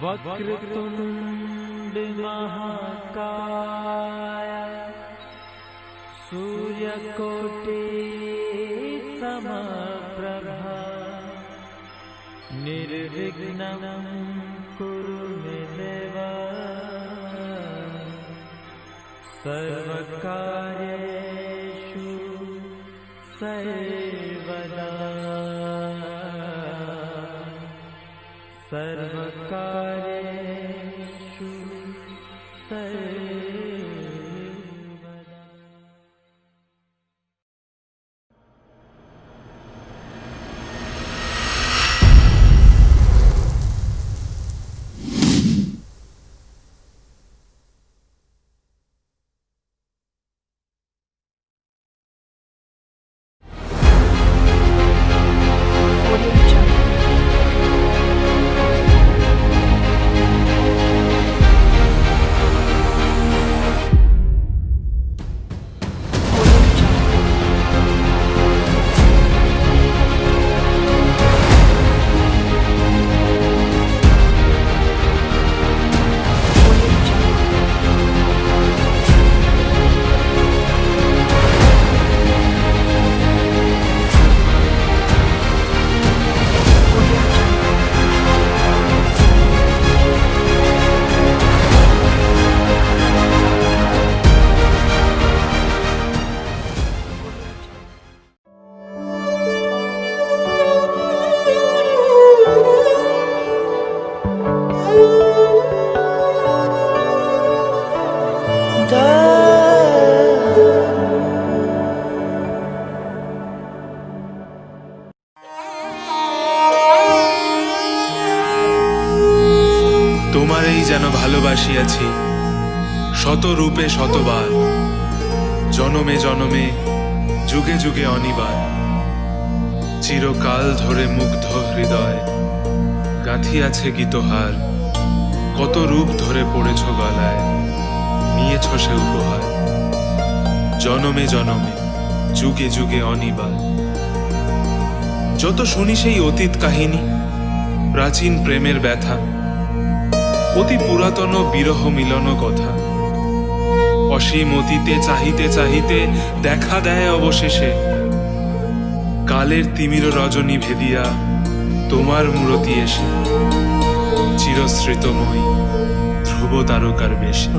वक्रतुंड महाकाय सूर्यकोटि समप्रभा निर्विघ्नं कुरु मे देव सर्वकार्येषु सर्वदा सर्वकार्येषु सर्वदा। তোমারই যেন ভালোবাসিয়াছি শত রূপে শতবার, জনমে জনমে যুগে যুগে অনিবার। চিরকাল ধরে মুগ্ধ হৃদয় গাঁথিয়াছে গীতহার, কত রূপ ধরে পড়েছ গলায়, নিয়েছ সে উপহার। জনমে জনমে যুগে যুগে অনিবার। যত শুনি সেই অতীত কাহিনী, প্রাচীন প্রেমের ব্যথা, অতি পুরাতন বিরহ মিলন কথা, অসীম অতীতে চাহিতে চাহিতে দেখা দেয় অবশেষে কালের তিমির রজনী ভেদিয়া তোমার মূরতি এসে, চিরস্মৃতময়ী ধ্রুব তারকার বেশে।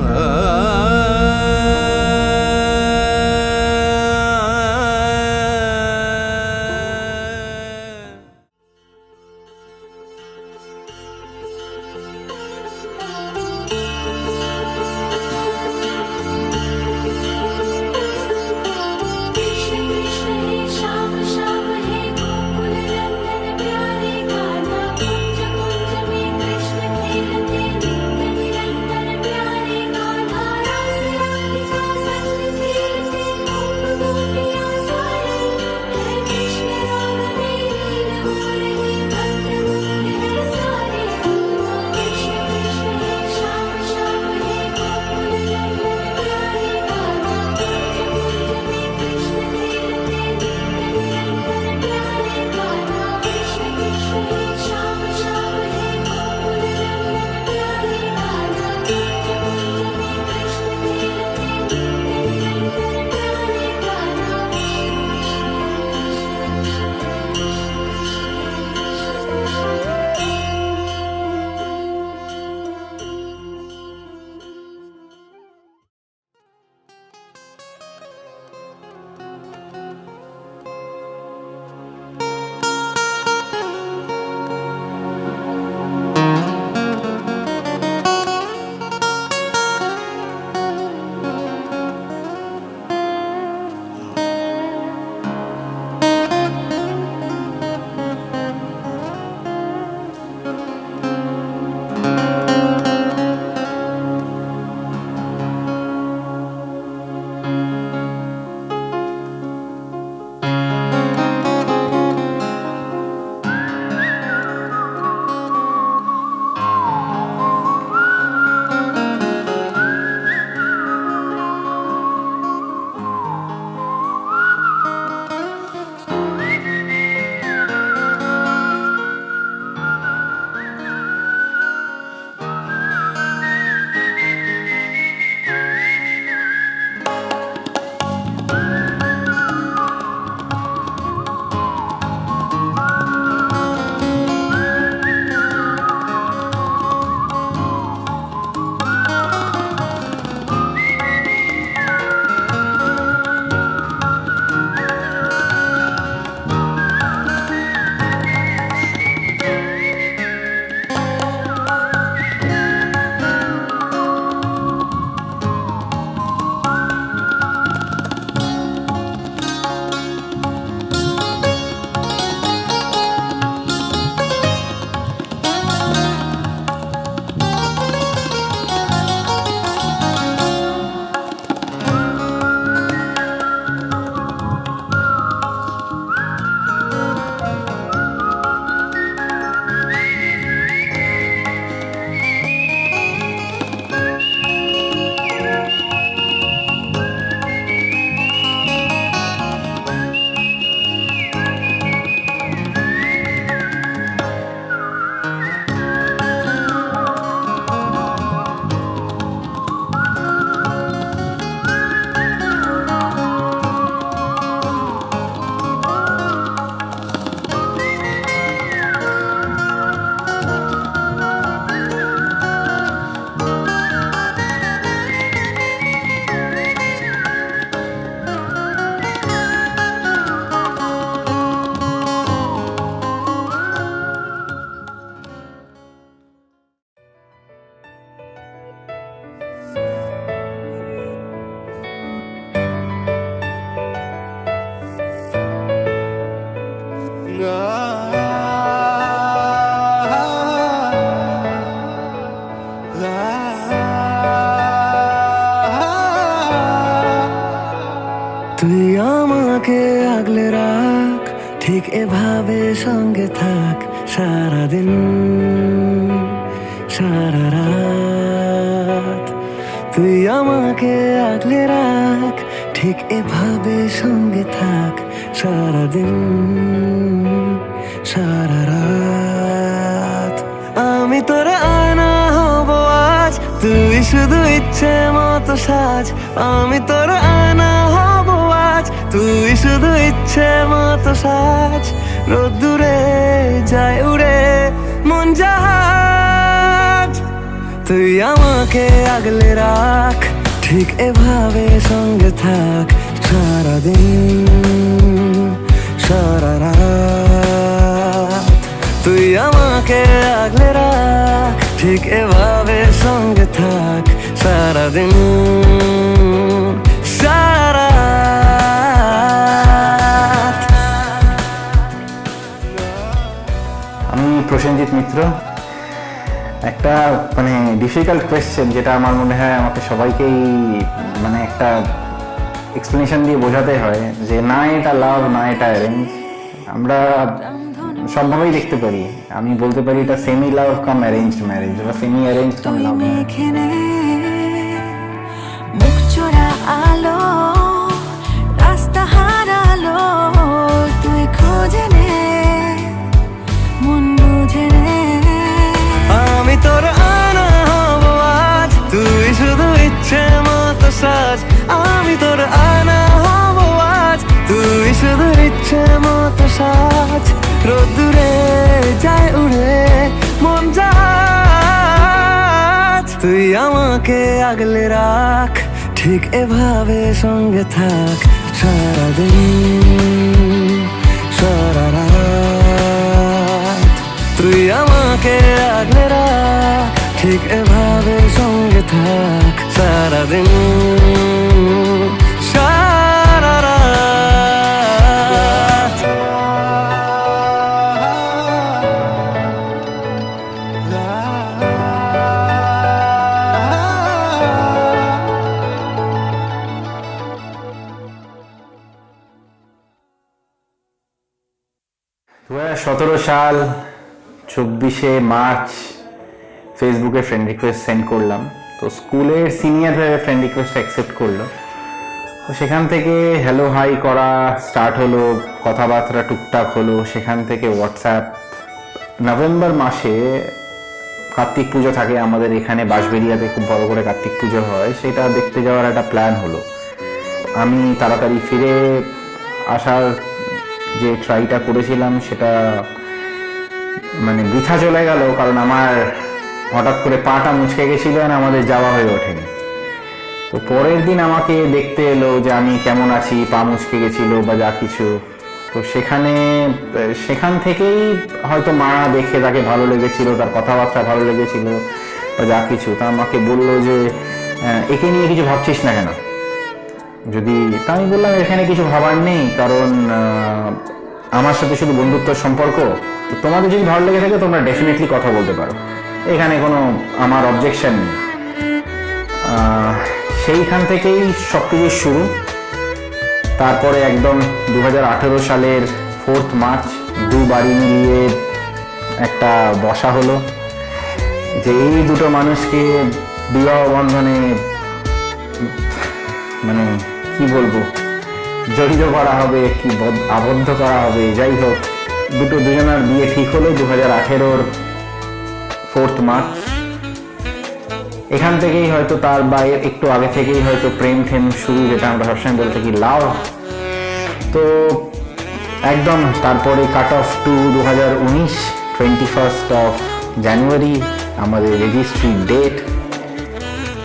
তুই আমাকে আগলে রাখ, ঠিক এভাবে সঙ্গে থাক সারাদিন সারা রাত। তুই আমাকে আগলে রাখ, ঠিক এভাবে সঙ্গে থাক সারাদিন সারা রাত। আমি তোর আয়না হব আজ, তুই শুধু ইচ্ছে মতো সাজ। আমি তোর আয়না হব আজ, তুই শুধু ইচ্ছে মতো সাজ। রোদ্দুরে যায় উড়ে মন জাহাজ। তুই আমাকে আগলে রাখ, ঠিক এভাবে সঙ্গে থাক সারাদিন সারা রাত। তুই আমাকে আগলে রাখ, ঠিক এভাবে সঙ্গে থাক সারাদিন সারা রাত। আমি প্রসেনজিৎ মিত্র। একটা মানে ডিফিকাল্ট কোয়েশ্চেন, যেটা আমার মনে হয় আমাকে সবাইকেই মানে একটা এক্সপ্লেনেশন দিয়ে বোঝাতে হয় যে না এটা লাভ না এটা অ্যারেঞ্জ। আমরা সবভাবেই দেখতে পারি। আমি বলতে পারি এটা সেমি লাভ কাম অ্যারেঞ্জড ম্যারেজ বা সেমি অ্যারেঞ্জ কাম লাভ। মুখ চোরা আলো রাস্তা হারালো, তুই খোঁজে নে মন বুঝে নে। আমি তোর আয়না হব আজ, তুই শুধু ইচ্ছে মতো সাজ। আমি তোর আয়না হব আজ, তুই শুধু ইচ্ছে মতো সাজ। রোদ্দুরে যায় উড়ে মন জাহাজ। তুই আমাকে আগলে রাখ, ঠিক এভাবে সঙ্গে থাক সারাদিন সারা রাত। তুই আমাকে আগলে রাখ, ঠিক এভাবে সঙ্গে থাক সারাদিন সারা রাত। সাল 24শে মার্চ ফেসবুকে ফ্রেন্ড রিকোয়েস্ট সেন্ড করলাম। তো স্কুলের সিনিয়র হয়ে ফ্রেন্ড রিকোয়েস্ট অ্যাকসেপ্ট করলো। তো সেখান থেকে হ্যালো হাই করা স্টার্ট হলো, কথাবার্তা টুকটাক হলো। সেখান থেকে হোয়াটসঅ্যাপ। নভেম্বর মাসে কার্তিক পুজো থাকে আমাদের এখানে, বাঁশবেড়িয়াতে খুব বড় করে কার্তিক পুজো হয়, সেটা দেখতে যাওয়ার একটা প্ল্যান হলো। আমি তাড়াতাড়ি ফিরে আসার যে ট্রাইটা করেছিলাম সেটা মানে বৃথা চলে গেল, কারণ আমার হঠাৎ করে পাটা মুচকে গেছিল আর আমাদের যাওয়া হয়ে ওঠেনি। তো পরের দিন আমাকে দেখতে এলো যে আমি কেমন আছি, পা মুচকে গেছিল বা যা কিছু। তো সেখান থেকেই হয়তো মা দেখে তাকে ভালো লেগেছিল, তার কথাবার্তা ভালো লেগেছিল বা যা কিছু। তা আমাকে বললো যে একে নিয়ে কিছু ভাবছিস না কেন? তা আমি বললাম এখানে কিছু ভাবার নেই, কারণ আমার সাথে শুধু বন্ধুত্বের সম্পর্ক। তো তোমাদের যদি ভালো লেগে থাকে তোমরা ডেফিনেটলি কথা বলতে পারো, এখানে কোনো আমার অবজেকশন নেই। সেইখান থেকেই সব কিছু শুরু। তারপরে একদম 2018 সালের 4 মার্চ দু বাড়ি মিলিয়ে একটা বসা হলো যে এই দুটো মানুষকে বিবাহ বন্ধনে মানে কি বলবো, জড়িত করা হবে কি আবদ্ধ করা হবে। যাই হোক, দুজনের বিয়ে ঠিক হলো 2018 4 মার্চ। এখান থেকেই হয়তো তার বাইরে একটু আগে থেকেই হয়তো প্রেম ঠেম শুরু, যেটা আমরা সবসময় বলে থাকি লাভ। তো একদম তারপরে কাট অফ টু 2019 21 জানুয়ারি আমাদের রেজিস্ট্রি ডেট।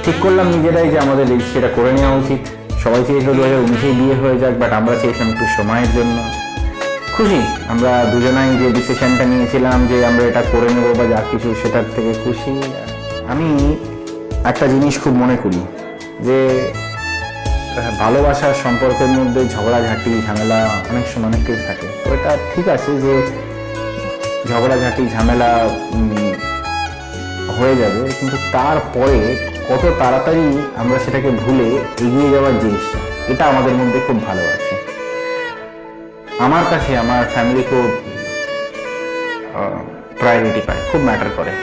ঠিক করলাম নিজেরাই যে আমাদের রেজিস্ট্রিটা করে নেওয়া উচিত। সবাই চেয়েছিল 2019 বিয়ে হয়ে যাক, বাট আমরা চেয়েছিলাম একটু সময়ের জন্য। খুশি আমরা দুজনাই যে ডিসিশনটা নিয়েছিলাম যে আমরা এটা করে নেবো বা যা কিছু, সেটার থেকে খুশি। আমি একটা জিনিস খুব মনে করি যে ভালোবাসার সম্পর্কের মধ্যে ঝগড়াঝাঁটি ঝামেলা অনেক সময় অনেক কিছু থাকে। তো এটা ঠিক আছে যে ঝগড়াঝাঁটি ঝামেলা হয়ে যাবে, কিন্তু তারপরে কত তাড়াতাড়ি আমরা সেটাকে ভুলে এগিয়ে যাওয়ার জিনিসটা, এটা আমাদের মধ্যে খুব ভালো আছে। আমার কাছে আমার ফ্যামিলি খুব প্রায়োরিটি পায়, খুব ম্যাটার করে।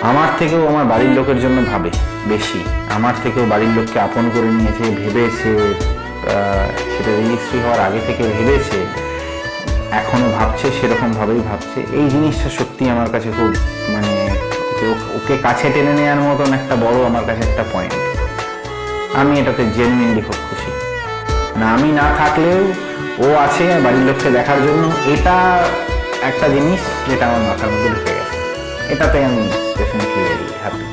আমার থেকেও আমার বাড়ির লোকের জন্য ভাবে বেশি, আমার থেকেও বাড়ির লোককে আপন করে নিয়েছে, ভেবেছে, সেটা রেজিস্ট্রি হওয়ার আগে থেকে ভেবেছে, এখনো ভাবছে, সেরকমভাবেই ভাবছে। এই জিনিসটা সত্যি আমার কাছে খুব মানে ওকে কাছে টেনে নেওয়ার মতন একটা বড় আমার কাছে একটা পয়েন্ট। আমি এটাতে জেনুইনলি খুব খুশি। না আমি না থাকলেও ও আছে বাড়ির লোককে দেখার জন্য, এটা একটা জিনিস যেটা আমার মাথার মধ্যে ঢুকে গেছে। এটাতে আমি ডেফিনেটলি ভেরি হ্যাপি।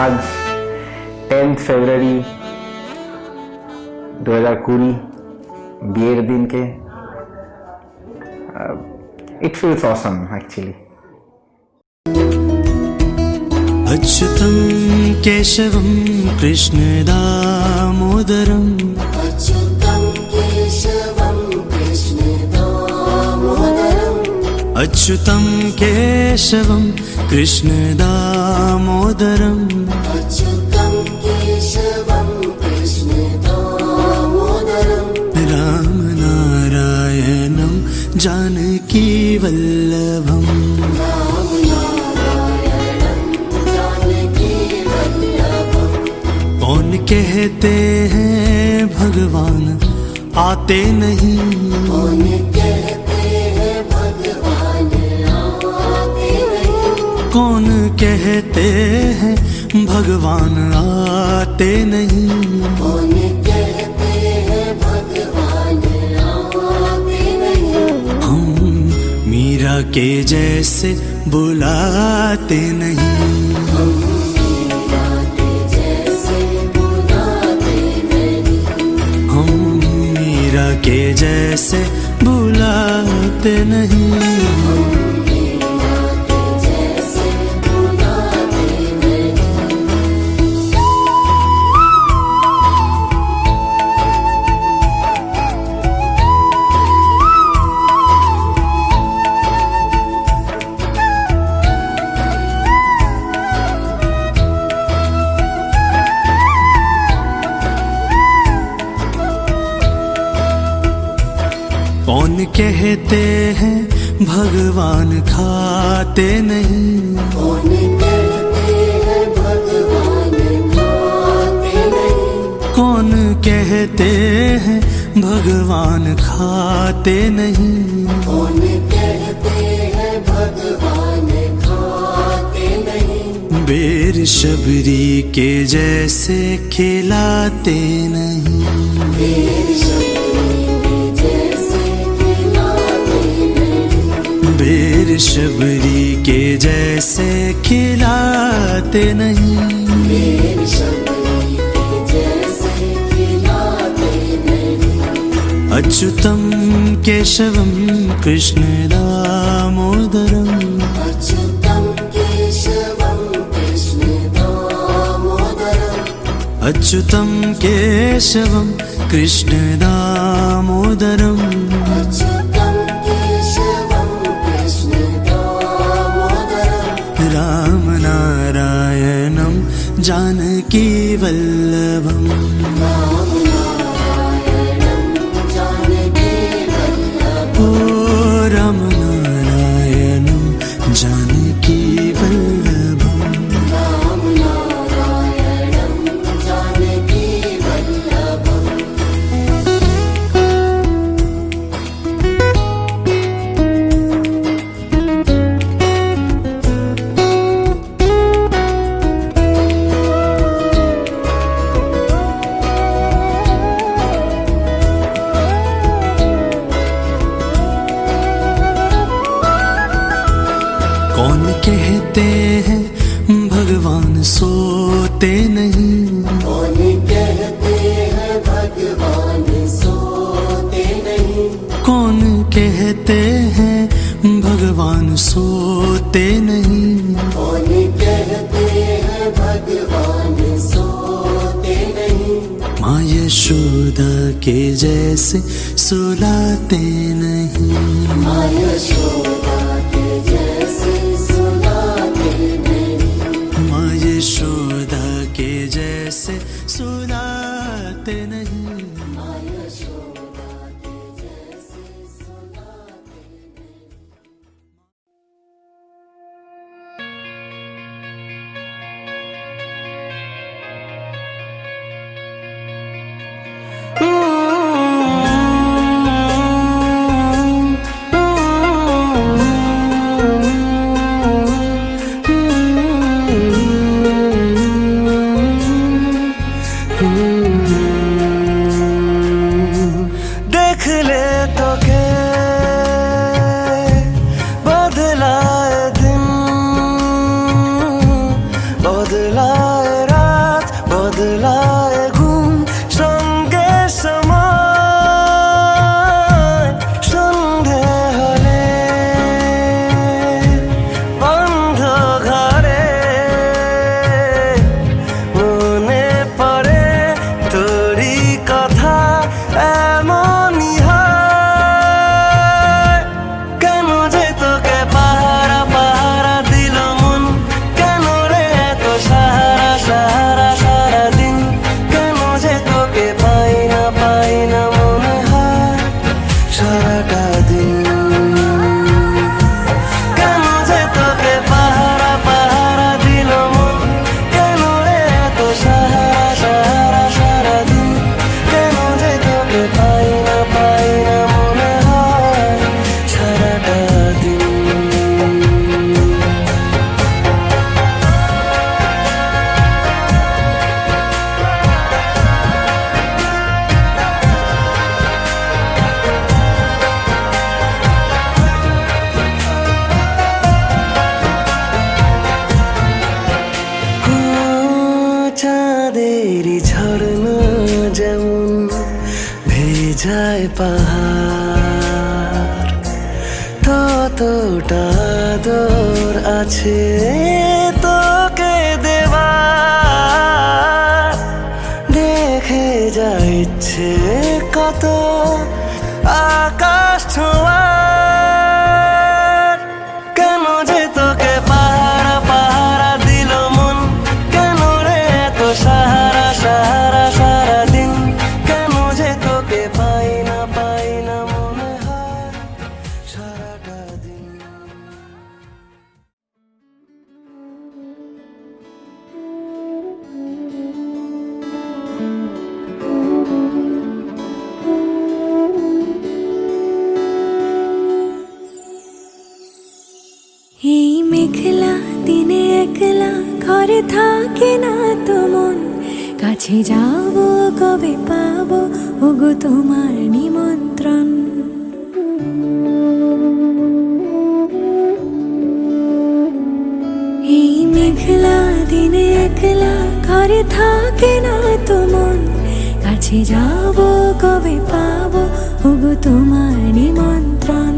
আজ 10th ফেব্রুয়ারি 2020, বিয়ের দিনকে ইট ফিলস অসম অ্যাকচুয়ালি। अच्युतं केशवं कृष्ण दामोदरम् अच्युतं केशवं कृष्ण दामोदरम् अच्युतं केशवं कृष्ण दामोदरम् अच्युतं केशवं कृष्ण दामोदरम् रामनारायणं जानकी वल्लभम् कौन कहते हैं भगवान आते नहीं, कौन कहते हैं भगवान आते नहीं, कौन कहते हैं भगवान आते नहीं, कौन कहते हैं भगवान आते नहीं, हम मीरा के जैसे बुलाते नहीं, के जैसे बुलाते नहीं। कौन कहते हैं भगवान खाते नहीं, कौन कहते हैं भगवान खाते नहीं, कौन कहते हैं भगवान खाते नहीं, कौन कहते हैं भगवान खाते नहीं, बेर शबरी के जैसे खिलाते नहीं, बेर बेर शबरी के जैसे खिलाते नहीं, बेर शबरी के जैसे खिलाते नहीं, अच्युतं केशवं कृष्ण दामोदरम् अच्युतं केशवं कृष्ण दामोदरम् अच्युतं केशवं कृष्ण दामोदरम् अच्युतं केशवं कृष्ण दामोदरम् रामनारायणं जानकी वल्लभम् रामनारायणं जानकी वल्लभम् ओ रामनारायणं जानकी वल्लभम् रामनारायणं जानकी वल्लभम् कौन कहते हैं भगवान सोते नहीं, कौन कहते हैं भगवान सोते नहीं, कौन कहते हैं भगवान सोते नहीं, कौन कहते हैं भगवान सोते नहीं, यशोदा के जैसे सुलाते नहीं, माँ यशोदा के जैसे सुलाते नहीं, माँ यशोदा के जैसे सुलाते नहीं। माँ यशोदा के जैसे सुलाते नहीं। देख ले तो के बदलाए दिन, बदलाए रात, बदलाए घुम, সঙ্গে সময় সন্ধে হলে বন্ধ ঘরে মনে পড়ে তোরই কথা, এমনই হয়। কেন যে তোকে পাহারা পাহারা দিল মন, কেন রে এত সাহারা সাহারা সারাদিন, কেন যে তোকে পাই না মনে হয় সারাটা দিন। কেন যে তোকে পাহারা পাহারা দিল মন, কেন রে এত সাহারা সাহারা সারাদিন, কেন যে তোকে পাই না মনে হয় সারাটা দিন। চাঁদেরই ঝর্ণা যেমন ভেজায় পাহাড়, ততটা আদর আছে তোকে দেবার। দেখে যা ইচ্ছে কত আকাশ ছোঁয়ার, কেন যে তোকে পাহারা পাহারা দিল মন, কেন রে এত সাহারা সাহারা সারাদিন, কেন যে তোকে পাই না মনে হয় সারাটা দিন। এই মেঘলা দিনে একলা ঘরে থাকে না তো মন, কাছে যাব কবে পাবো ওগো তোমার নিমন্ত্রণ। এই মেঘলা দিনে একলা ঘরে থাকে না তো মন, কাছে যাব কবে পাবো ওগো তোমার নিমন্ত্রণ।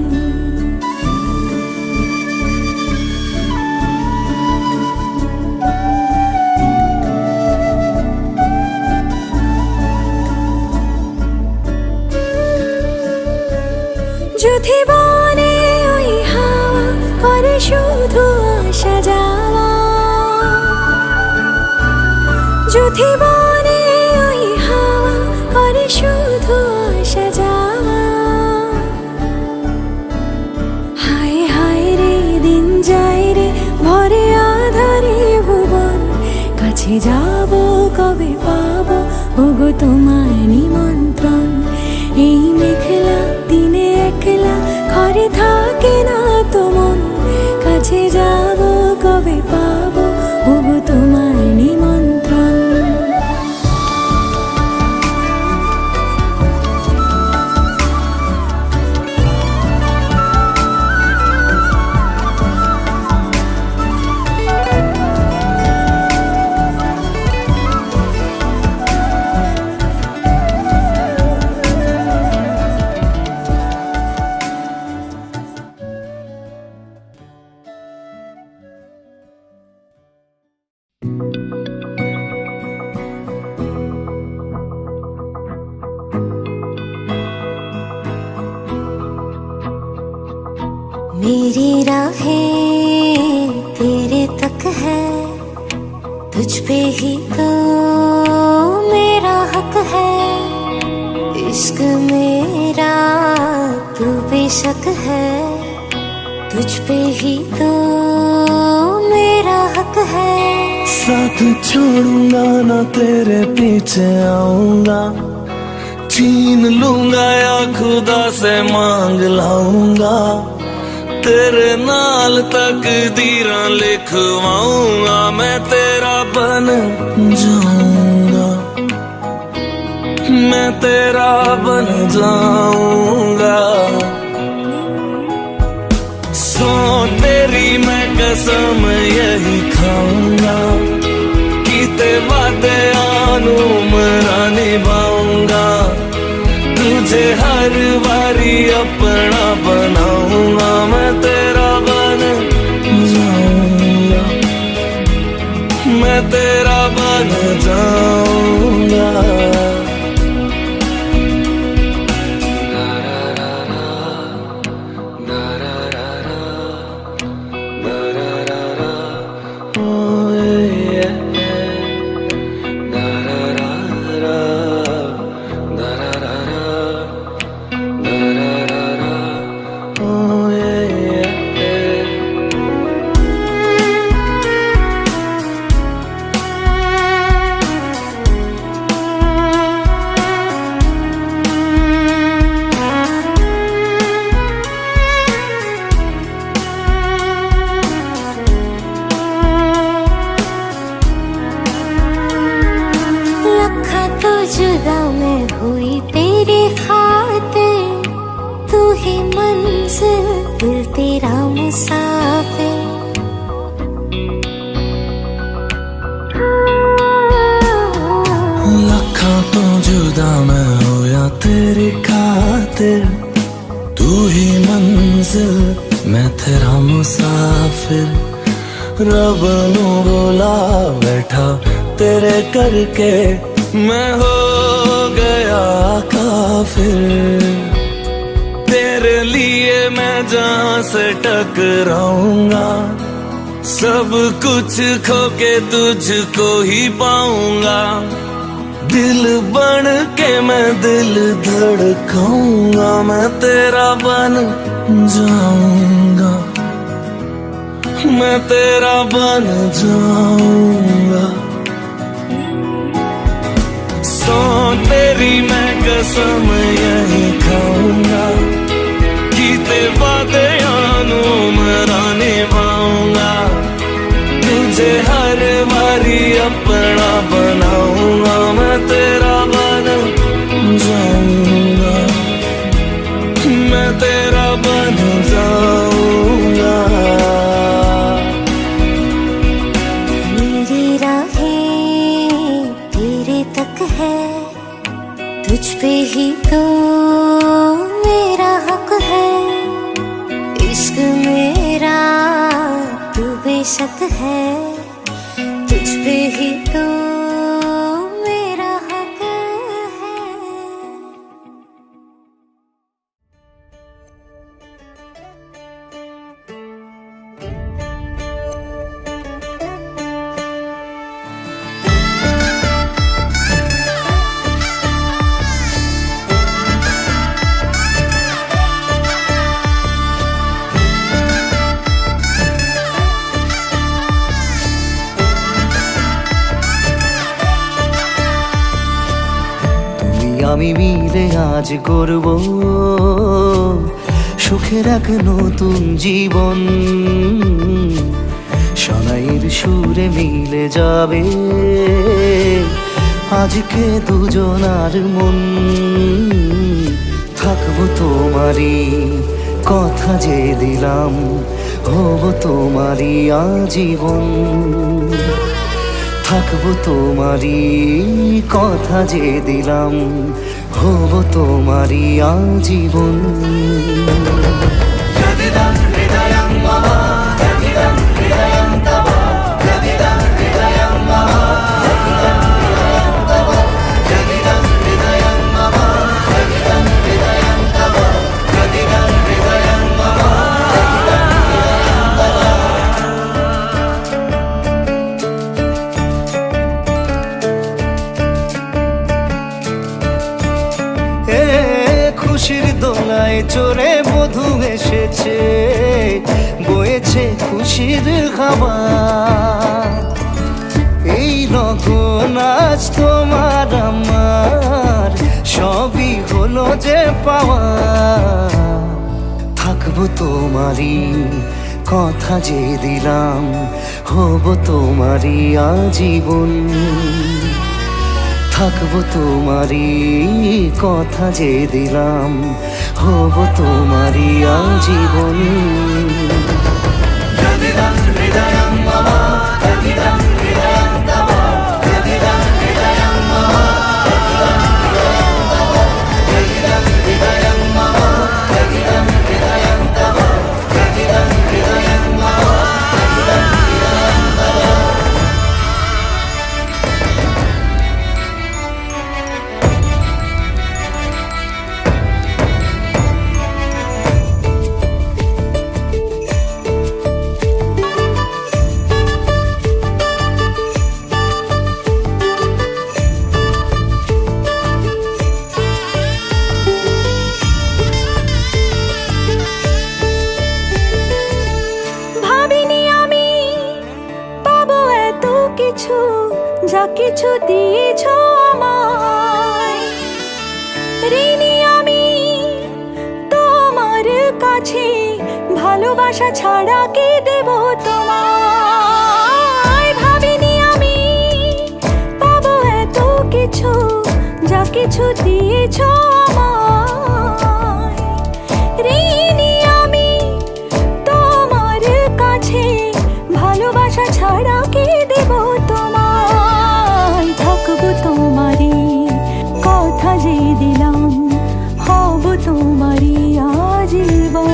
যদি বনে ওই হাওয়া করে শুধু আসা যাওয়া, যদি বনে ওই হাওয়া করে শুধু আসা যাওয়া, হায় হায় রে দিন যায় রে ভরে আধারে ভুবন, কাছে যাব কবে পাবো ওগো তোমার নিমন্ত্রণ। এই মেঘলা দিনে একলা ঘরে থাকে না তো মন, কাছে যাব কবে পাবো ওগো তোমার নিমন্ত্রণ। मेरी राहें तेरे तक है, तुझ पे ही तो मेरा हक है। इश्क मेरा तू बेशक है, तुझ पे ही तो मेरा हक है। साथ छोड़ूंगा ना तेरे पीछे आऊंगा, छीन लूंगा या खुदा से मांग लाऊंगा। तेरे नाल तकदीरां लिखवाऊंगा, मैं तेरा बन जाऊंगा, मैं तेरा बन जाऊंगा। सो तेरी मैं कसम यही खाऊंगा, कीते वादे आनू मरा निभाऊंगा। तुझे हर बारी अपना बनाऊंगा, मैं तेरा बन जाऊंगा, मैं तेरा बन जाऊंगा। जुदा मैं हुई तेरे खातिर, तू ही मंजिल दिल तेरा मुसाफिर। लखा तो जुदा मैं होया तेरी खातिर, तू ही मंजिल मैं तेरा मुसाफिर। रब नू बोला बैठा तेरे करके, मैं हो गया काफिर। तेरे लिए मैं जहां से टकराऊंगा, सब कुछ खो के तुझको ही पाऊंगा। दिल बन के मैं दिल धड़काऊंगा, मैं तेरा बन जाऊंगा, मैं तेरा बन जाऊंगा। सो तेरी मैं कसम यही खाऊंगा, कीते वादे आनू मरा निभाऊंगा। तुझे हर बारी अपना बनाऊंगा, मैं तेरा बन जाऊंगा, मैं तेरा बन जाऊंगा। मेरी राहें तेरे तक है, तुझ पे ही तो मेरा हक है। इश्क मेरा तू बेशक है, तुझ पे ही तो मेरा हक है। আমি মিলে আজ করব সুখের এক নতুন জীবন। সানাইয়ের সুরে মিলে যাবে আজকে দুজনার মন। থাকবো তোমারই কথা যে দিলাম, হব তোমারই আজীবন। থাকবো তোমারই কথা যে দিলাম, হব তোমারই আজীবন। দোলায় চড়ে বধূ এসেছে, বয়েছে খুশির খাবার। এই রকম আজ তোমার আমার সবই হলো যে পাওয়া। থাকবো তোমারই কথা যে দিলাম, হব তোমারই আজীবন। থাকবো তোমারই কথা যে দিলাম, হব তোমারই আজীবন। ভাবিনি আমি পাবো এত কিছু, যা কিছু দিয়েছ আমায়। ঋণী আমি তোমার কাছে, ভালোবাসা ছাড়া কি দেব তোমায়। ভাবিনি আমি পাবো এত কিছু, যা কিছু দিয়েছ আমায়। ঋণী আমি তোমার কাছে, ভালোবাসা ছাড়া কি দেব তোমায়। থাকবো তোমারই কথা যে দিলাম, হব তোমারই আজীবন।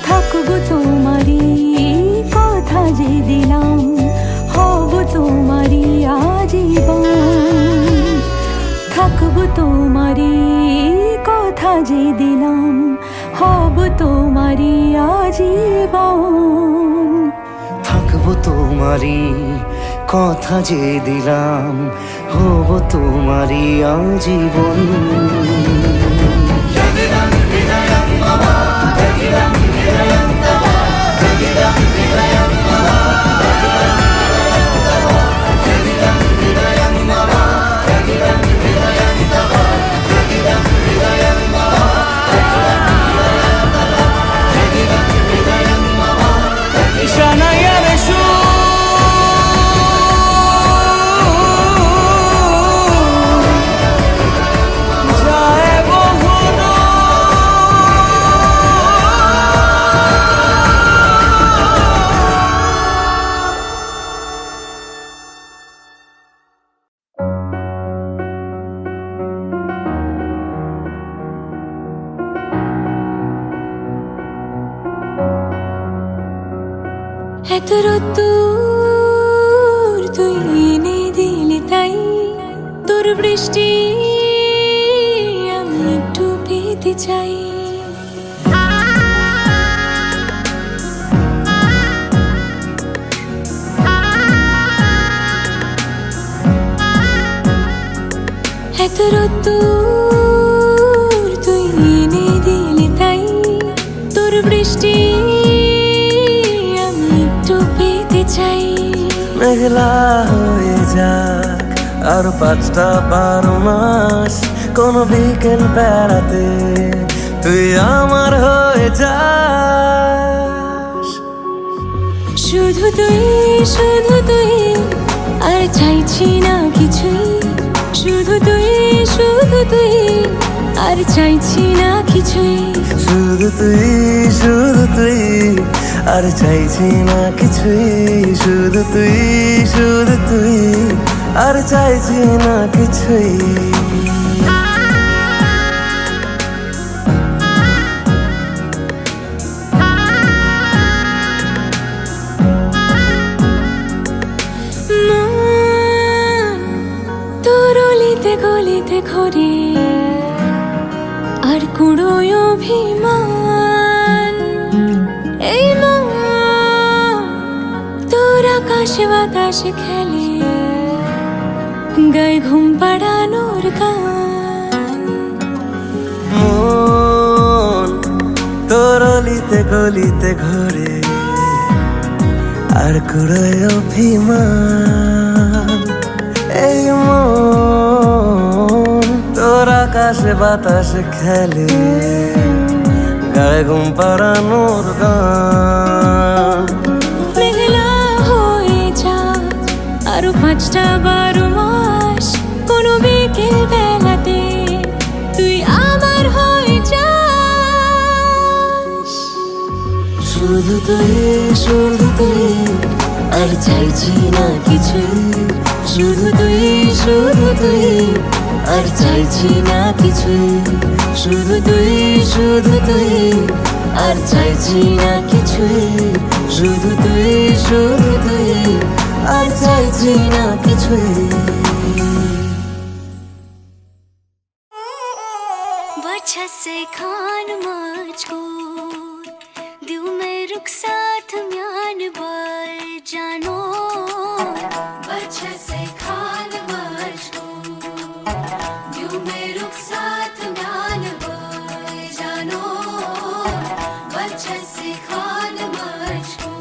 থাকবো তোমারই কথা যে দিলাম, হব তোমারই আজীবন। থাকবো তোমারই কথা যে দিলাম, হব তোমারই আজীবন। থাকবো তোমারই কথা যে দিলাম, হব তোমারই আজীবন। এত রোদ্দুর তুই এনে দিলি তাই, তোর বৃষ্টি আমি একটু পেতে চাই। এত রোদ্দুর তুই এনে দিলি তাই, তোর বৃষ্টি আমি একটু পেতে চাই। মেঘলা হয়ে যাক আর 5টা 12 মাস, কোন বিকেল বেড়াতে তুই আমার হয়ে যাস। শুধু তুই আর চাইছি না কিছুই। শুধু তুই আর চাইছি না কিছুই। শুধু তুই আর চাইছি না কিছুই। শুধু তুই আর চাইছি না কিছুই। গলিতে ঘরে আর কুড়োয় অভিমান। এই মন তোর আকাশে বাতাসে খেলে, গায়ে ঘুম পাড়ানোর গান। গলিতে গলিতে ঘুরে আর কুড়ায় অভিমান। এই মন তোর আকাশে বাতাসে খেলে, গায়ে ঘুম পাড়ানোর গান। মেঘলা হয়ে যা আরো 5টা 12 মাস, কোনো বিকেল বেলাতে তুই আমার হয়ে যাস। শুধু তুই আর চাইছি না কিছু, শুধু তুই আর চাইছি না কিছু, শুধু তুই আর চাইছি না কিছু, শুধু তুই আর চাইছি না কিছু। बच्चा से खान मुझको दिल में रुख साथ म्यान बर जानो, बच्चा से खान मुझको दिल में रुख साथ म्यान बर जानो, बच्चा से खान मुझको।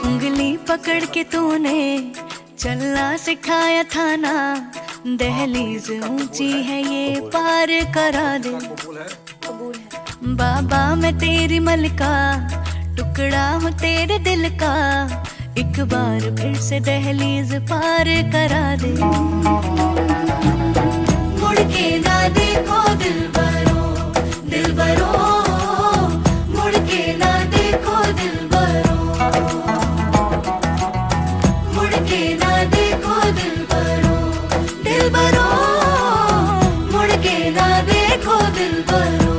उंगली पकड़ के तूने चलना सिखाया था ना, दहलीज ऊंची है ये पार करा दे। बाबा मैं तेरी मलका, टुकड़ा हूँ तेरे दिल का, एक बार फिर से दहलीज पार करा दे। मुड़ के ना देखो दिलबरो, दिलबरो, मुड़ के ना देखो दिलबरो, मुड़ के ना देखो दिलबरो, दिलबरो, मुड़ के ना देखो दिलबरो।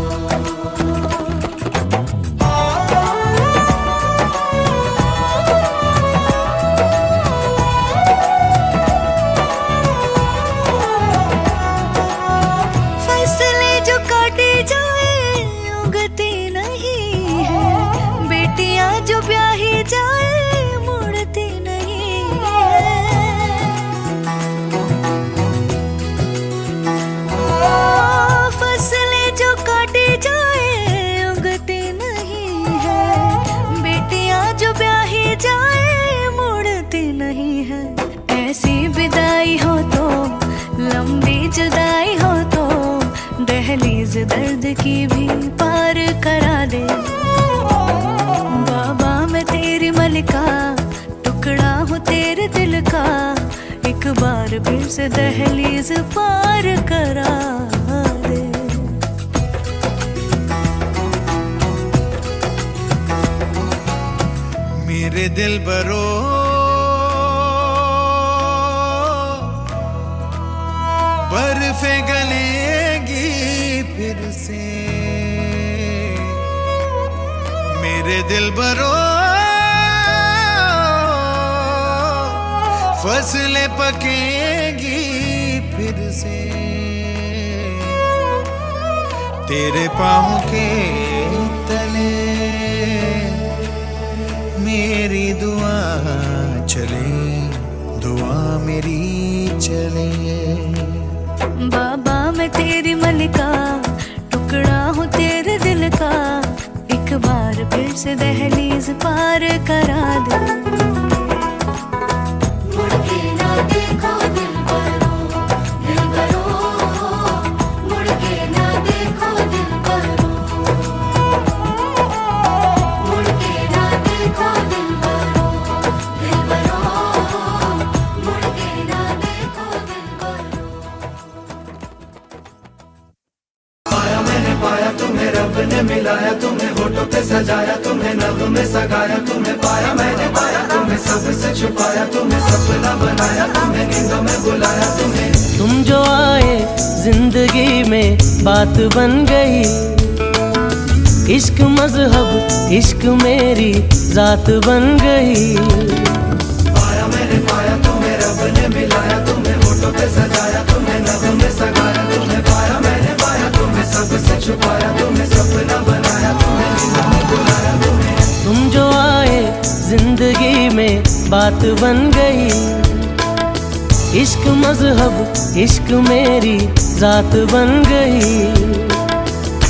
फैसले जो काटे जाए उगती नहीं है, बेटियां जो ब्याही जाए मुड़ती नहीं है। फसलें जो काटी जाए उगती नहीं है, बेटियां जो ब्याही जाए मुड़ती नहीं है। ऐसी विदाई हो तो लंबी जुदाई हो तो दहलीज दर्द की भी पार करा दे। बाबा मैं तेरी मलिका, टुकड़ा हूँ तेरे दिल का, एक बार फिर से दहलीज पार करा दे। मेरे दिल बरो बर्फे गलेगी फिर से, मेरे दिल बरो फसलें पकेगी फिर से, तेरे पाँव के तले मेरी दुआ चले, दुआ मेरी चले। बाबा मैं तेरी मलिका, टुकड़ा हूँ तेरे दिल का, एक बार फिर से दहलीज पार करा दे। मुड़ के ना देखो दिलबरो, दिलबरो, मुड़ के ना देखो दिलबरो, मुड़ के ना देखो दिलबरो, दिलबरो, मुड़ के ना देखो दिलबरो। पाया मैंने पाया तुम्हें, रब ने मिलाया तुम्हें, होठों पे सजाया तुम्हें, नग़्मे सगाया तुम्हें। पाया मैंने पाया तुम्हें, सबसे छुपाया तुम्हें, सपना बनाया तुम्हें, नींदों में बुलाया तुम्हें। तुम जो आए जिंदगी में बात बन गई, इश्क मजहब इश्क मेरी जात बन गई। पाया मैंने पाया तुम्हें, रब ने मिलाया तुम्हें, होठों पे सजाया तुम्हें, नग़्मे सगाया तुम्हें। पाया मैंने पाया तुम्हें, सबसे छुपाया तुम्हें, सपना बनाया तुम्हें, नींदों में बुलाया तुम्हें। तुम जो आए जिंदगी में बात बन गई। इश्क मजहब इश्क मेरी जात बन गई।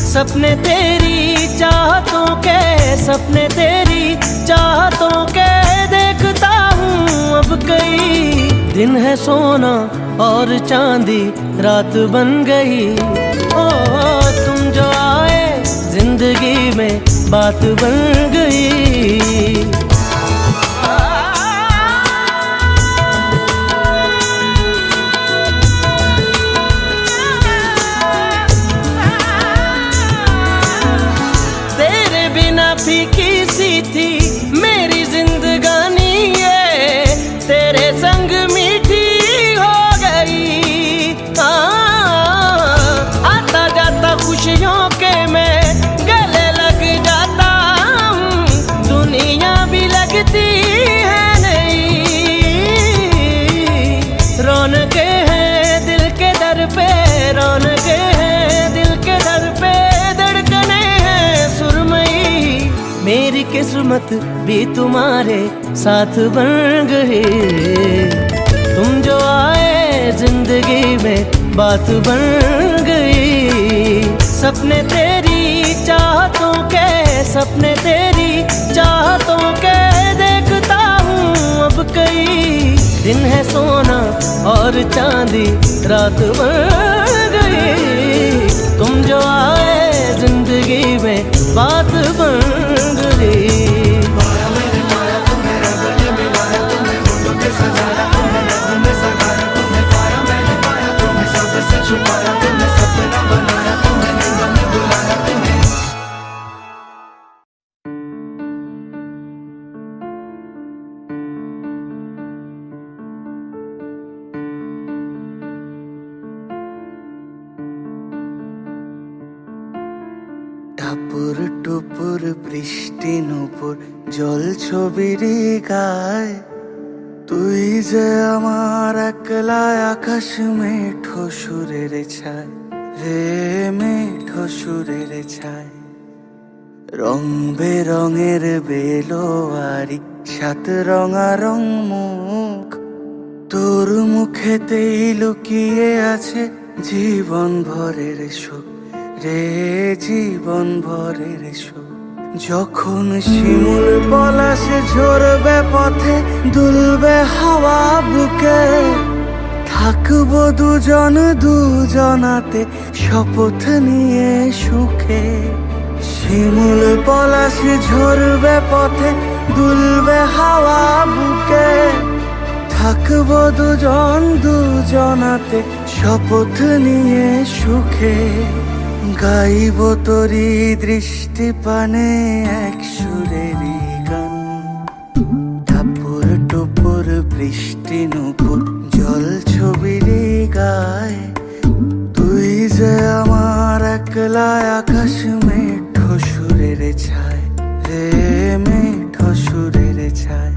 सपने तेरी चाहतों के, सपने तेरी चाहतों के देखता हूँ अब कई। दिन है सोना और चांदी रात बन गई। ओ तुम जो आए जिंदगी में बात बन गई। तेरे बिना फीकी सी थी मेरी जिंदगानी, ये तेरे संग मीठी हो गई। आता जाता खुशियों के मैं गले लग जाता हूँ, दुनिया भी लगती है नई। रौनके हैं दिल के दर पे, रौनके हैं दिल के दर पे, धड़कने हैं सुरमई। मेरी किस्मत भी तुम्हारे साथ बन गई। तुम जो आए जिंदगी में बात बन गई। सपने तेरी चाहतों के, सपने तेरी चाहतों के देखता हूँ अब कई। दिन है सोना और चांदी रात बन गई। तुम जो आए जिंदगी में बात बन गई। টাপুর টুপুর বৃষ্টি নুপুর জল ছবির গায়। তুই যে আমার একলা আকাশ মেঠো সুরের ছায় রে, মেঠো সুরের ছায়। রং বেরঙের বেলোয়ারি সাত রঙারং মুখ, তোর মুখেতেই লুকিয়ে আছে জীবন ভরের সুখ রে, জীবন ভরের সুখ। যখন শিমুল পলাশ ঝরবে পথে, দুলবে হাওয়া বুকে, থাকবো দুজন দুজনাতে শপথ নিয়ে সুখে। শিমুল পলাশ ঝরবে পথে, দুলবে হাওয়া বুকে, থাকবো দুজন দুজনাতে শপথ নিয়ে সুখে। গাইব তোরি দৃষ্টি পানে এক সুরেরই গান। টাপুর টুপুর বৃষ্টি নুপুর জল ছবির গায়। তুই যে আমার একলা আকাশ মেঠো সুরের ছায় রে, মেঠো সুরের ছায়।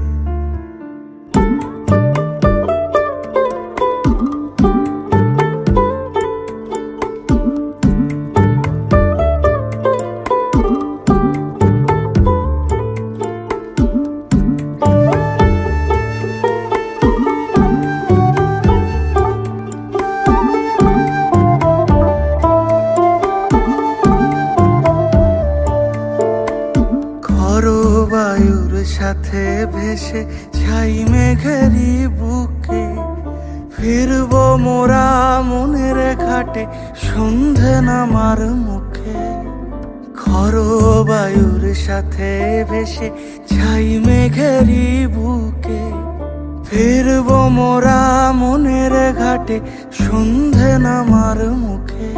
বায়ুর সাথে ভেসে ছাই মেঘেরি বুকে, ফিরবো মোরা মনের ঘাটে সন্ধে নামার মুখে। খর বায়ুর সাথে ভেসে ছাই মেঘেরি বুকে, ফিরবো মোরা মনের ঘাটে সন্ধে নামার মুখে।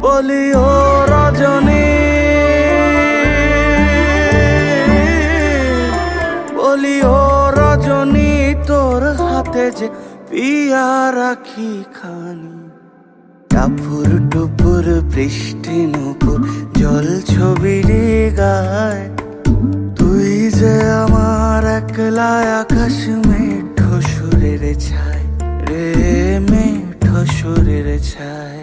বলি ও রজনী, বলি ও রজনী, তোর হাতে যে পিয়া রাখি খানি। টাপুর টুপুর বৃষ্টি নুপুর জল ছবির গায়। তুই যে আমার একলা আকাশ মেঠো সুরের ছায় রে, মেঠো সুরের ছায়।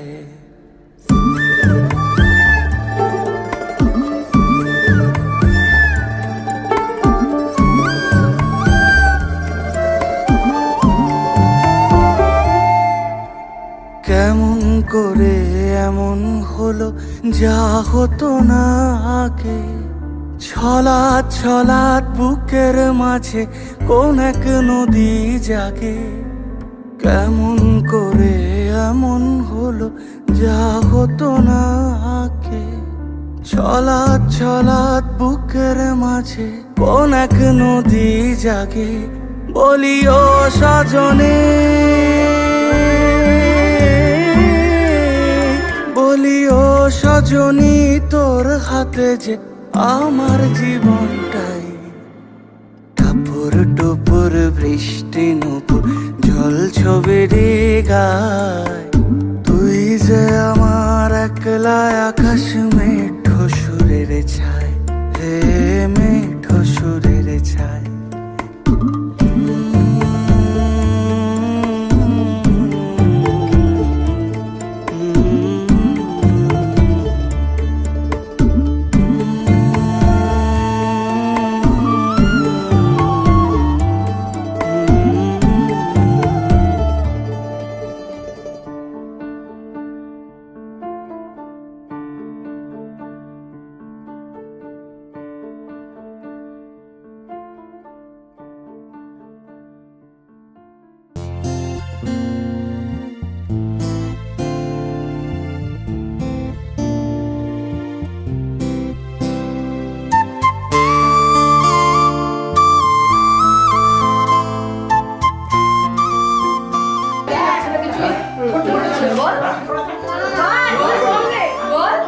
যা হতো না আগে। ছলাৎ ছলাৎ বুকের মাঝে কোন এক নদী জাগে। কেমন করে এমন হলো যা হতো না আগে। ছলাৎ ছলাৎ বুকের মাঝে কোন এক নদী জাগে। বলি ও সজনে, বলি ও সজনী, তোর হাতে যে আমার জীবনটাই। টাপুর টুপুর বৃষ্টি নুপুর জল ছবিরে গায়। তুই যে আমার একলা আকাশ মেঠো সুরের ছায়, হে মেঠো সুরের ছায়।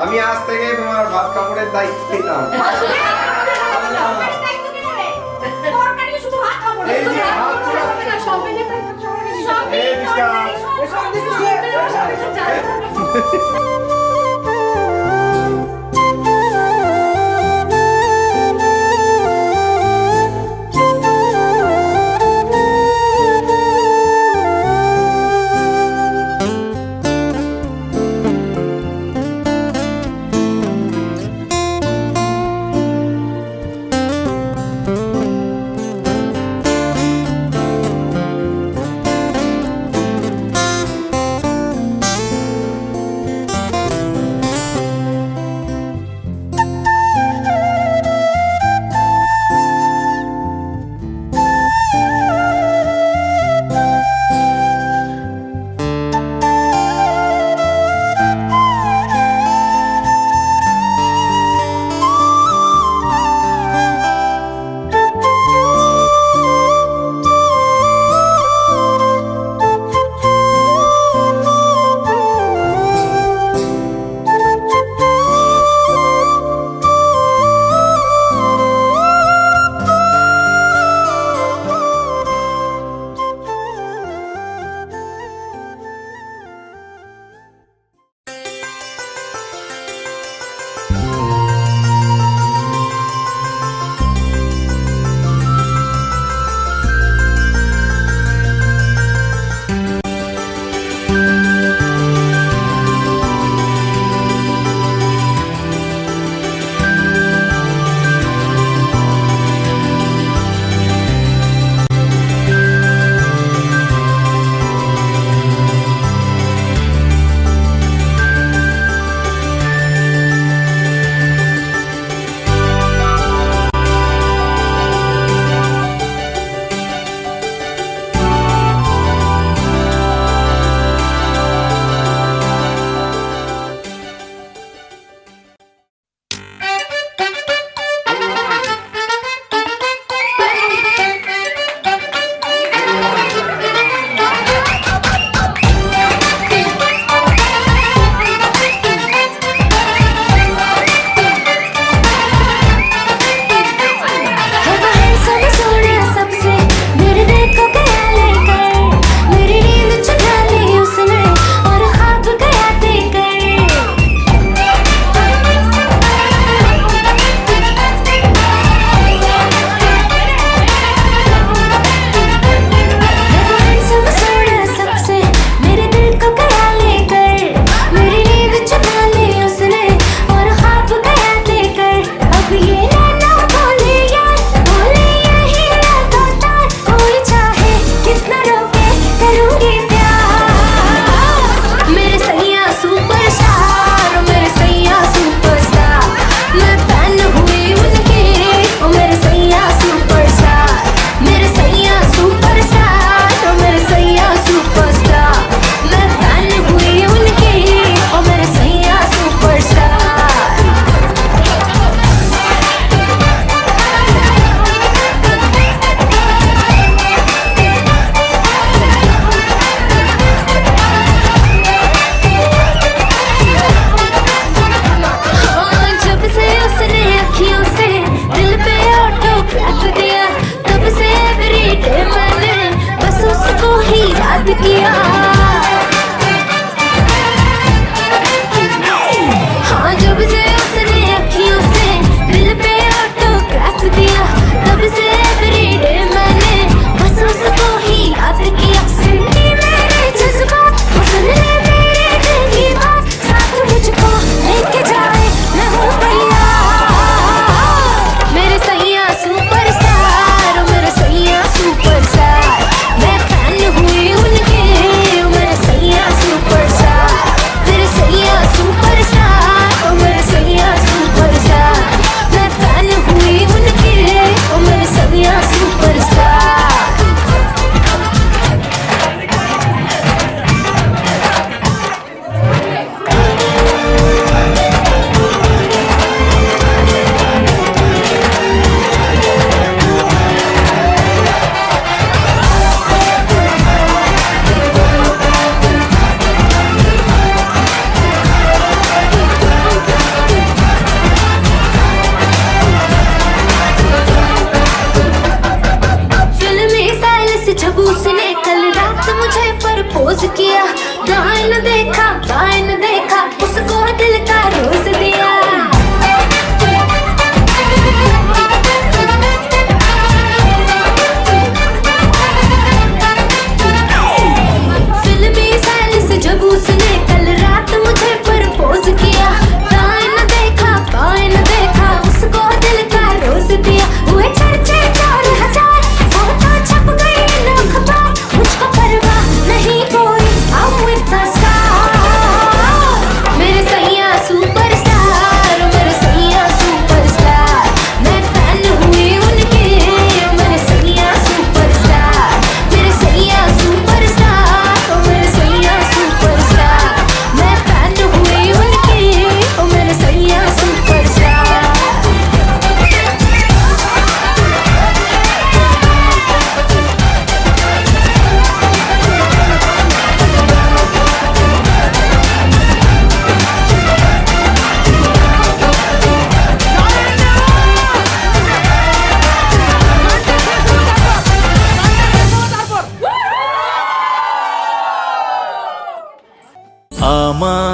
আমি আজ থেকে তোমার ভাত কাপড়ের দায়িত্ব নিলাম।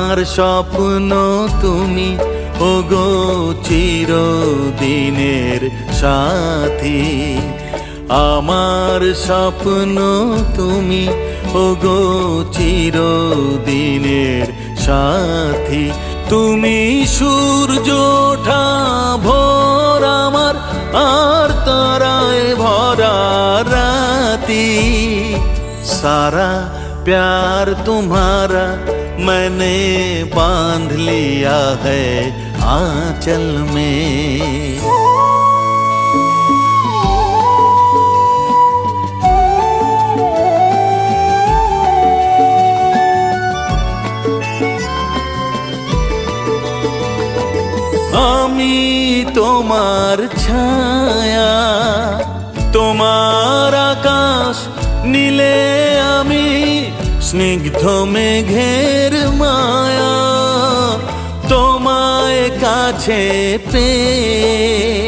আমার স্বপ্ন তুমি ওগো চিরদিনের সাথী, আমার স্বপ্ন তুমি ওগো চিরদিনের সাথী। তুমি সূর্য ওঠা ভোর আমার, আর তারায় ভরা राती। सारा प्यार तुम्हारा मैंने बांध लिया है आंचल में। আমি তোমার ছায়া, তোমার আকাশ নীলে আমি স্নিগ্ধ মেঘের মায়া। তোমায় কাছে পেয়ে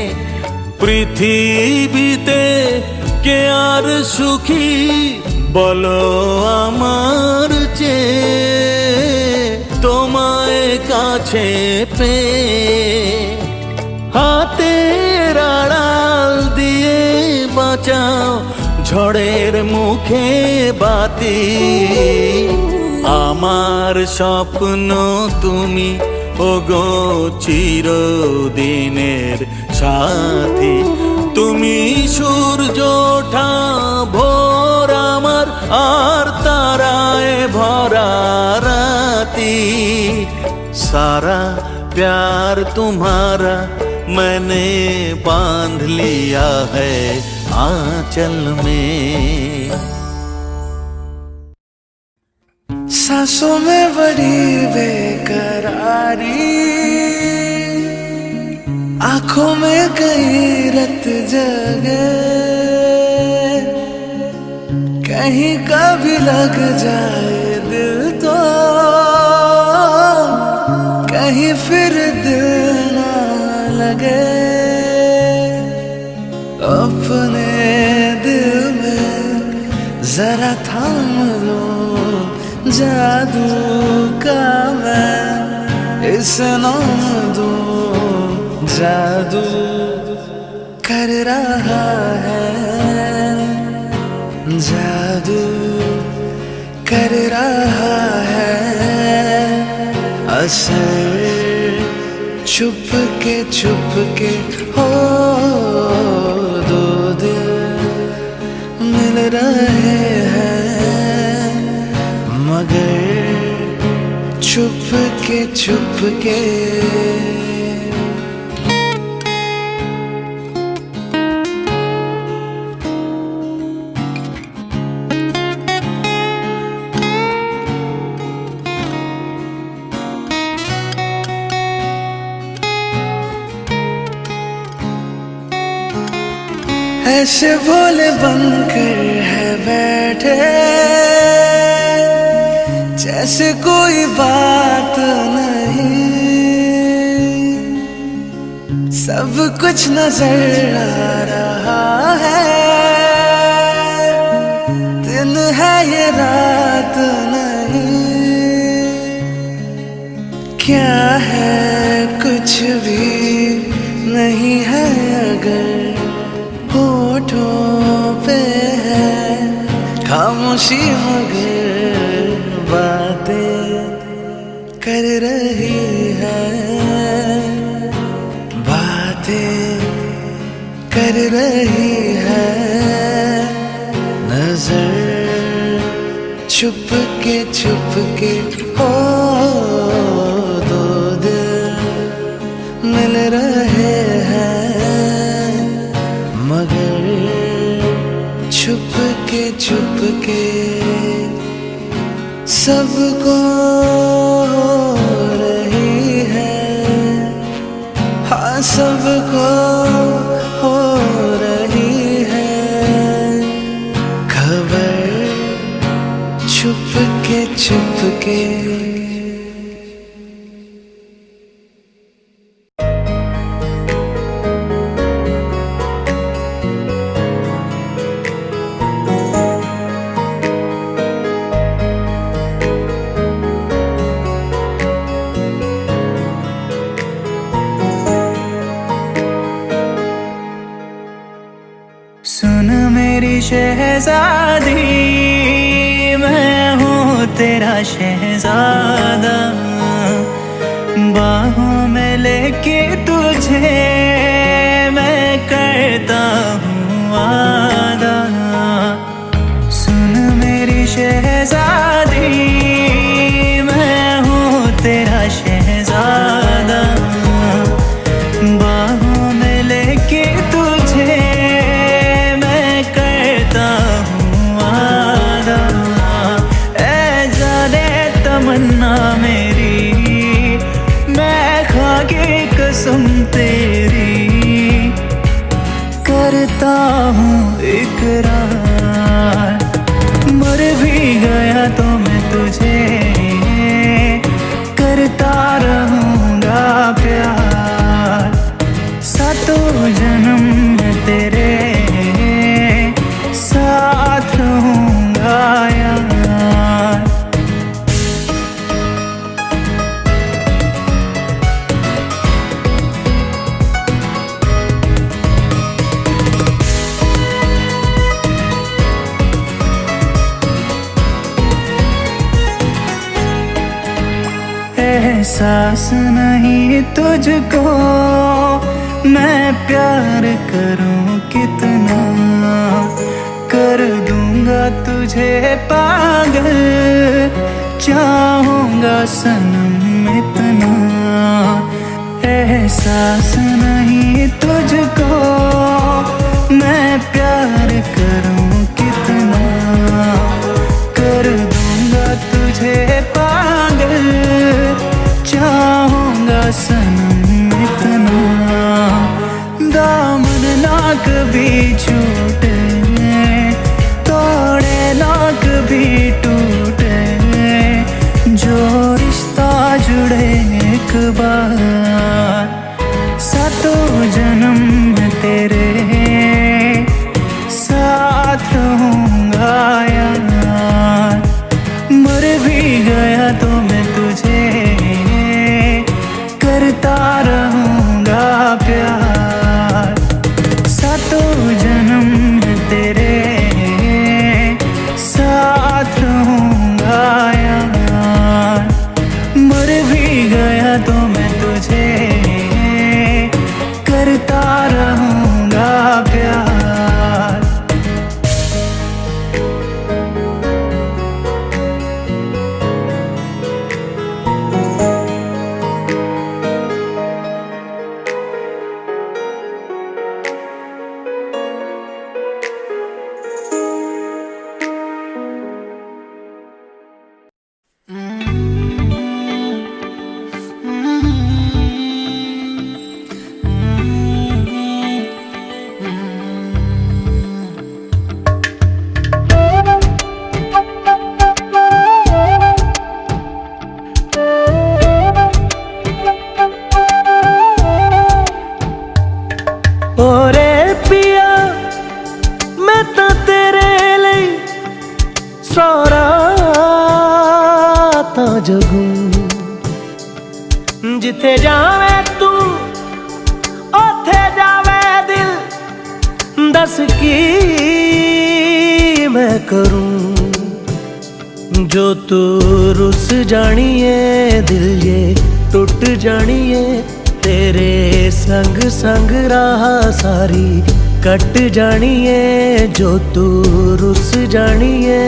পৃথিবীতে কে আর সুখী বলো আমার চেয়ে। তোমায় কাছে পেয়ে হাতের আড়াল দিয়ে বাঁচাও ঝড়ের মুখে বাতি। আমার স্বপ্ন তুমি ওগো চিরদিনের সাথী। তুমি সূর্য ওঠা ভোর আমার, আর তারায় ভরা राती। सारा प्यार तुम्हारा मैंने बांध लिया है आंचल में। सांसों में बड़ी बेकरारी, आंखों में कई रत जगे, कहीं कभी लग जाए दिल तो कहीं फिर दिल ना लगे। अपने दिल में जरा थाम लो जादू का मैं इसे नाम दूं। जादू कर रहा है, जादू कर रहा है असर। छुप के हो दो दिल मिल रहे हैं, मगर छुप के ऐसे भोले बनकर है बैठे जैसे कोई बात नहीं। सब कुछ नजर आ रहा है, दिन है ये रात नहीं। क्या है कुछ भी नहीं है अगर होठों पे है खामोशी, मगर बातें कर रही है, बातें कर रही है। नजर छुप के हो दो दिल मिल रहे हैं, मगर छुप के सबको हो रही है। हाँ सबको हो रही है खबर, छुप के सुन मेरी शहजादी, मैं हूँ तेरा शहजादा, बाहों में लेके तुझे मैं करता हूँ वादा। सुन मेरी शहजादी, मैं हूँ तेरा शहजादा, बाहों में लेके तुझे मैं करता हूँ वादा। ऐ जाने तमन्ना मेरी, मैं खा के कसम तेरी करता हूँ इकरार। मर भी गया तो मैं तुझे करता रहूँगा प्यार। सातों जन्म में तेरे साथ रहूँगा यार। एहसास नहीं तुझको मैं प्यार करूं कितना, कर दूंगा तुझे पागल, चाहूंगा सनम इतना। एहसास नहीं तुझको मैं प्यार करूं कितना, कर दूंगा तुझे पागल, चाहूंगा सनम इतना। दामन ना कभी छूटे, तोड़े ना कभी टूटे, जो रिश्ता जुड़े एक बार। सातों जन्म में तेरे साथ रहूँगा यार। मर भी गया तो मैं तुझे करता रहूँगा प्यार। सातों जन्म में तेरे साथ रहूँगा यार। मर भी गया तो मैं तुझे करता रहूँगा प्यार। ओरे पिया मैं तो तेरे लिए सौ रातां जगूं, जिथे जावे तू ओथे जावे दिल, दस की मैं करूं। जो तू रुस जानिए दिल ये टूट जानिए, तेरे संग संग राह सारी कट जानिए। जो तू रुस जानिए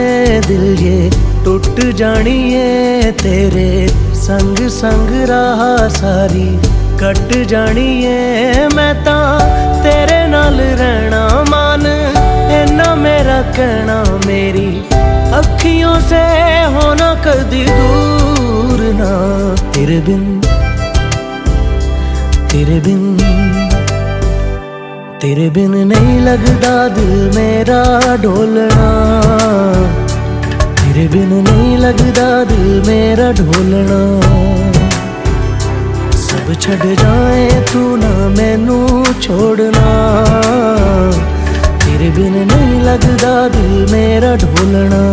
दिल ये टूट जानिए, तेरे संग संग राह सारी कट जानिए। मैं ता तेरे नाल रहना मान, इन्ना मेरा कहना, मेरी अखियों से होना कदी दूर ना। तेरे बिन तेरे बिन तेरे बिन नहीं लगदा दिल मेरा ढोलना, तेरे बिन नहीं लगदा दिल मेरा ढोलना। सब छड़ जाए तू ना मैनू छोड़ना, तेरे बिन नहीं लगदा दिल मेरा ढोलना।